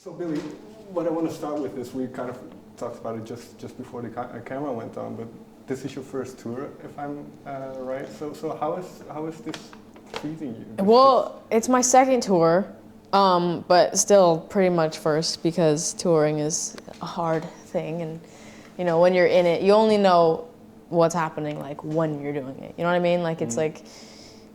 So Billy, what I want to start with is we kind of talked about it just before the camera went on, but this is your first tour, if I'm right. So how is this treating you? Well, it's my second tour, but still pretty much first because touring is a hard thing, and you know when you're in it, you only know what's happening like when you're doing it. You know what I mean? Like it's like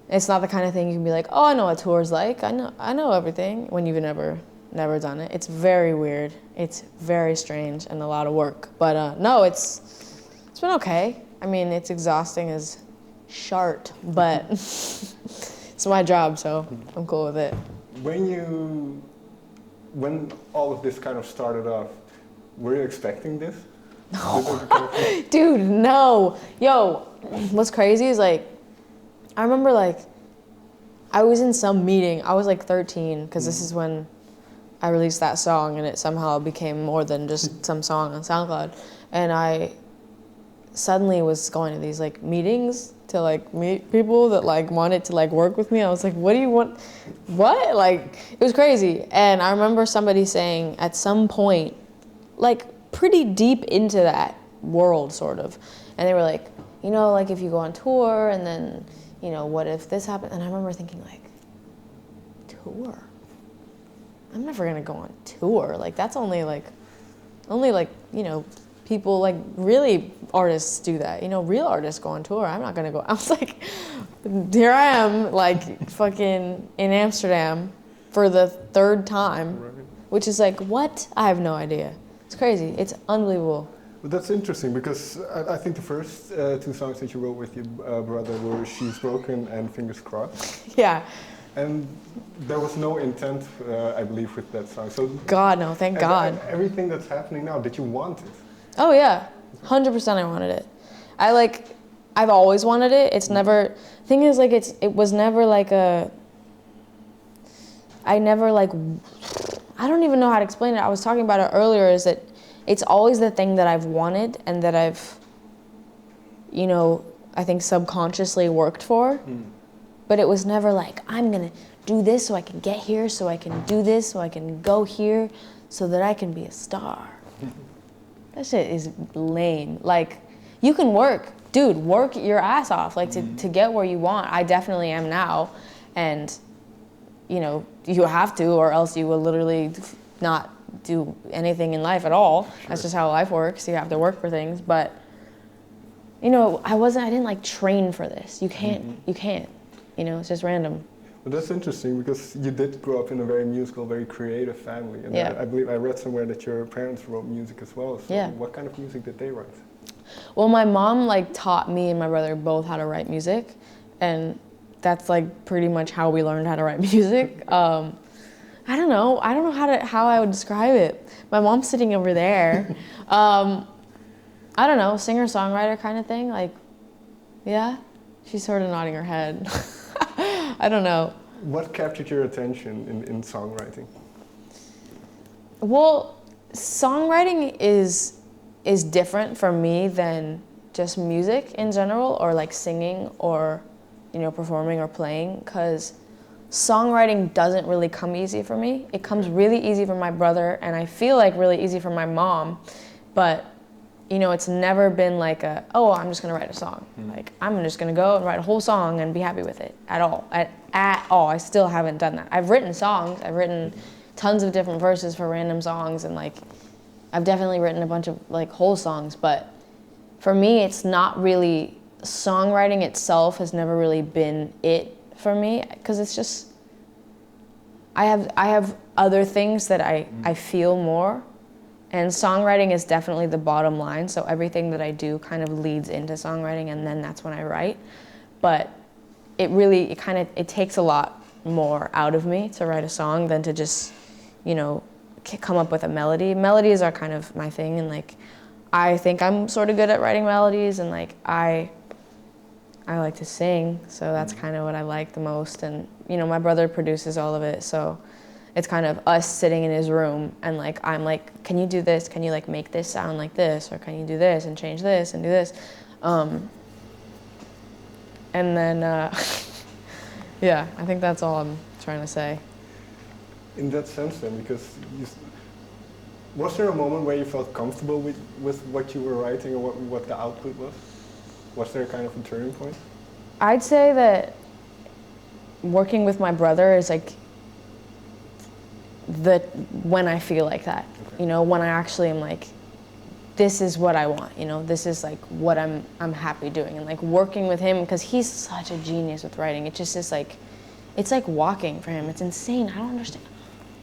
it's not the kind of thing you can be like, oh, I know what tour's like. I know everything when you've never done it. It's very weird. It's very strange and a lot of work. But no, it's been okay. I mean, it's exhausting as shart, but it's my job, so I'm cool with it. When all of this kind of started off, were you expecting this? No. Dude, no. Yo, what's crazy is like, I remember like, I was in some meeting, I was like 13, because this is when I released that song and it somehow became more than just some song on SoundCloud. And I suddenly was going to these like meetings to like meet people that like wanted to like work with me. I was like, what do you want? What? Like, it was crazy. And I remember somebody saying at some point, like pretty deep into that world sort of, and they were like, you know, like if you go on tour and then, you know, what if this happened? And I remember thinking like, tour? I'm never gonna go on tour. Like that's only like, you know, people like really artists do that. You know, real artists go on tour. I'm not gonna go. I was like, here I am, like fucking in Amsterdam for the third time, which is like, what? I have no idea. It's crazy. It's unbelievable. But that's interesting because I think the first two songs that you wrote with your brother were She's Broken and Fingers Crossed. Yeah. And there was no intent, I believe, with that song. So God, no, thank God. Everything that's happening now, did you want it? Oh yeah, 100% I wanted it. I've always wanted it. It's never, thing is like it was never like I don't even know how to explain it. I was talking about it earlier, is that it's always the thing that I've wanted and that I've, you know, I think subconsciously worked for. But it was never like, I'm gonna do this so I can get here, so I can do this, so I can go here, so that I can be a star. That shit is lame. Like, you can work. Dude, work your ass off, like to get where you want. I definitely am now. And, you know, you have to, or else you will literally not do anything in life at all. Sure. That's just how life works. You have to work for things. But, you know, I didn't like train for this. You can't. You know, it's just random. Well, that's interesting because you did grow up in a very musical, very creative family. And yeah. I believe I read somewhere that your parents wrote music as well. So yeah. What kind of music did they write? Well, my mom like taught me and my brother both how to write music. And that's like pretty much how we learned how to write music. I don't know how I would describe it. My mom's sitting over there. I don't know, singer-songwriter kind of thing. Like, yeah, she's sort of nodding her head. I don't know. What captured your attention in songwriting? Well, songwriting is different for me than just music in general, or like singing, or, you know, performing or playing, because songwriting doesn't really come easy for me. It comes really easy for my brother, and I feel like really easy for my mom, but you know, it's never been like oh, I'm just gonna write a song. Like, I'm just gonna go and write a whole song and be happy with it at all. At all, I still haven't done that. I've written songs, I've written tons of different verses for random songs, and like, I've definitely written a bunch of like whole songs, but for me, it's not really, songwriting itself has never really been it for me, because it's just, I have other things that I feel more. And songwriting is definitely the bottom line, so everything that I do kind of leads into songwriting, and then that's when I write. But it takes a lot more out of me to write a song than to just, you know, come up with a melody. Melodies are kind of my thing, and like, I think I'm sort of good at writing melodies, and like, I like to sing, so that's kind of what I like the most. And, you know, my brother produces all of it, so it's kind of us sitting in his room, and like, I'm like, can you do this? Can you like make this sound like this? Or can you do this and change this and do this? And then, yeah, I think that's all I'm trying to say. in that sense then, because was there a moment where you felt comfortable with what you were writing or what the output was? Was there kind of a turning point? I'd say that working with my brother is like when I feel like that, Okay. you know, when I actually am like, this is what I want, you know, this is like what I'm happy doing, and like working with him, because he's such a genius with writing. It just is like, it's like walking for him. It's insane. I don't understand.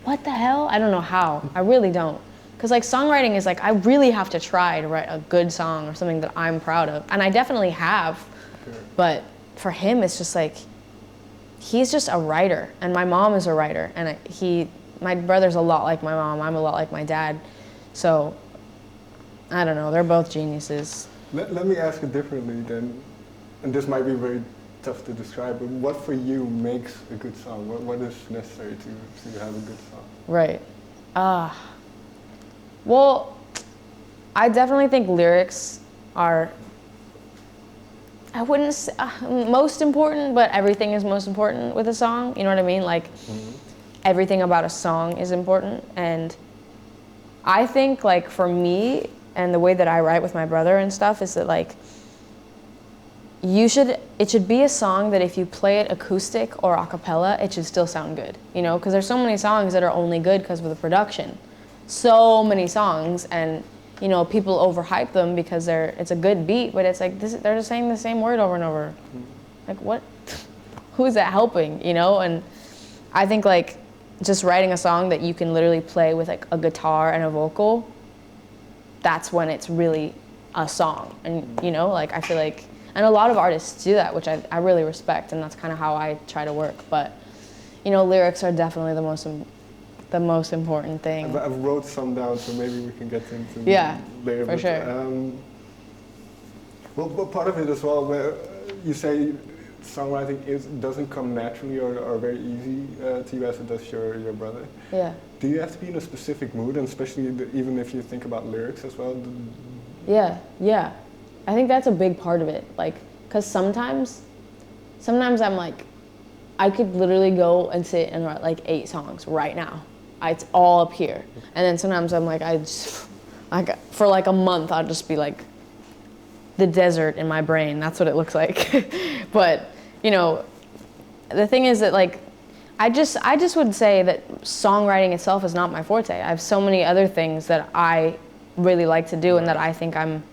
What the hell? I don't know how. I really don't. Because like songwriting is like, I really have to try to write a good song or something that I'm proud of. And I definitely have. Sure. But for him, it's just like, he's just a writer. And my mom is a writer. And my brother's a lot like my mom. I'm a lot like my dad. So, I don't know. They're both geniuses. Let me ask it differently then. And this might be very tough to describe, but what for you makes a good song? What is necessary to have a good song? Right. Well, I definitely think lyrics are, I wouldn't say most important, but everything is most important with a song. You know what I mean? Like, everything about a song is important. And I think, like, for me, and the way that I write with my brother and stuff is that, like, it should be a song that if you play it acoustic or a cappella, it should still sound good, you know? Because there's so many songs that are only good because of the production. So many songs, and, you know, people overhype them because it's a good beat, but it's like, they're just saying the same word over and over. Like, what? Who is that helping, you know? And I think, like, just writing a song that you can literally play with, like, a guitar and a vocal, that's when it's really a song. And, you know, like, I feel like, and a lot of artists do that, which I really respect, and that's kind of how I try to work. But, you know, lyrics are definitely the most important thing. I've wrote some down, so maybe we can get into later. For sure. Well, but part of it as well, where you say songwriting doesn't come naturally or very easy to you as it does your brother. Yeah. Do you have to be in a specific mood, and especially even if you think about lyrics as well? Yeah. I think that's a big part of it. Like, because sometimes I'm like, I could literally go and sit and write like 8 songs right now. It's all up here. And then sometimes I'm like, for like a month, I'll just be like the desert in my brain. That's what it looks like. But, you know, the thing is that, like, I just would say that songwriting itself is not my forte. I have so many other things that I really like to do and that I think I'm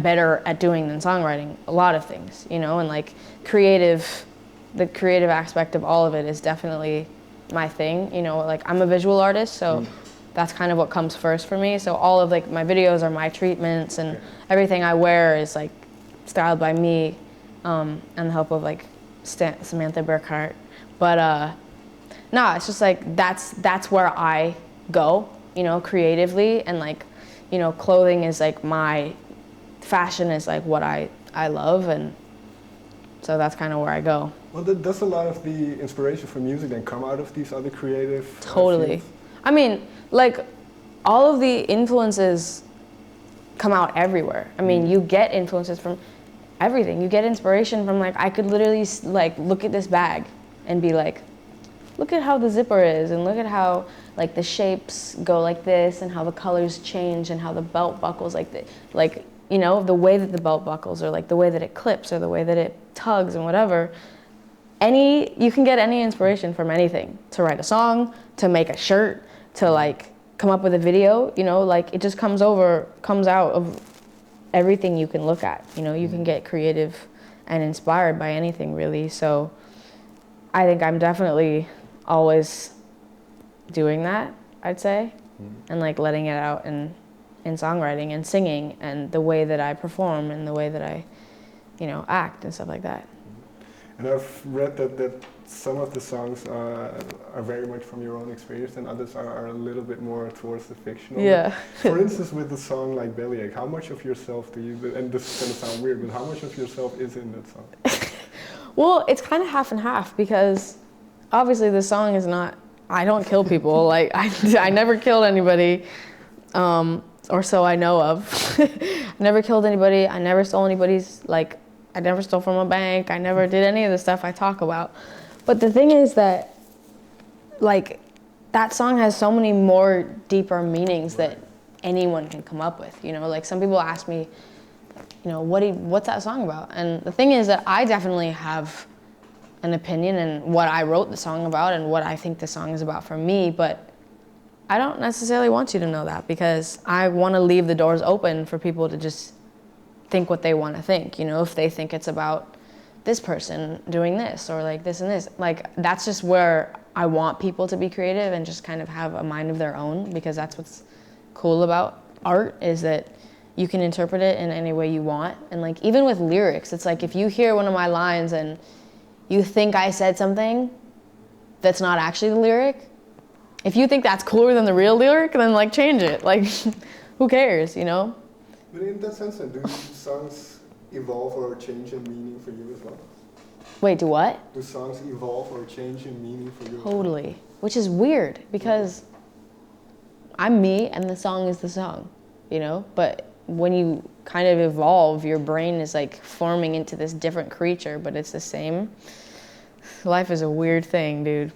better at doing than songwriting. A lot of things, you know, and like the creative aspect of all of it is definitely my thing. You know, like, I'm a visual artist, so that's kind of what comes first for me. So all of, like, my videos are my treatments, and everything I wear is like styled by me, and the help of like Samantha Burkhart. But it's just like that's where I go, you know, creatively, and like, you know, clothing is like fashion is like what I love, and so that's kind of where I go. Well, does a lot of the inspiration for music then come out of these other creative Totally. fields? I mean, like, all of the influences come out everywhere. I mean, you get influences from everything. You get inspiration from, like, I could literally, like, look at this bag and be like, look at how the zipper is, and look at how, like, the shapes go like this, and how the colors change, and how the belt buckles like, you know, the way that the belt buckles, or like the way that it clips, or the way that it tugs, and whatever. You can get any inspiration from anything, to write a song, to make a shirt, to like come up with a video, you know, like, it just comes out of everything you can look at, you know. You can get creative and inspired by anything, really. So I think I'm definitely always doing that, I'd say, and like letting it out in songwriting and singing, and the way that I perform, and the way that I, you know, act and stuff like that. And I've read that some of the songs are very much from your own experience, and others are a little bit more towards the fictional. Yeah. For instance, with the song like Bellyache, how much of yourself do you, and this is going to sound weird, but how much of yourself is in that song? Well, it's kind of half and half, because obviously the song is not, I don't kill people. Like, I never killed anybody, or so I know of. I never killed anybody. I never stole anybody's, like, I never stole from a bank. I never did any of the stuff I talk about. But the thing is that, like, that song has so many more deeper meanings that anyone can come up with. You know, like some people ask me, you know, what's that song about? And the thing is that I definitely have an opinion in what I wrote the song about and what I think the song is about for me, but I don't necessarily want you to know that, because I want to leave the doors open for people to just think what they want to think. You know, if they think it's about this person doing this or like this and this, like that's just where I want people to be creative and just kind of have a mind of their own, because that's what's cool about art, is that you can interpret it in any way you want. And like even with lyrics, it's like if you hear one of my lines and you think I said something that's not actually the lyric, if you think that's cooler than the real lyric, then like change it. Like who cares, you know? But in that sense, do songs evolve or change in meaning for you as well? Wait, do what? Do songs evolve or change in meaning for you? Totally. Which is weird, because I'm me and the song is the song, you know? But when you kind of evolve, your brain is like forming into this different creature, but it's the same. Life is a weird thing, dude.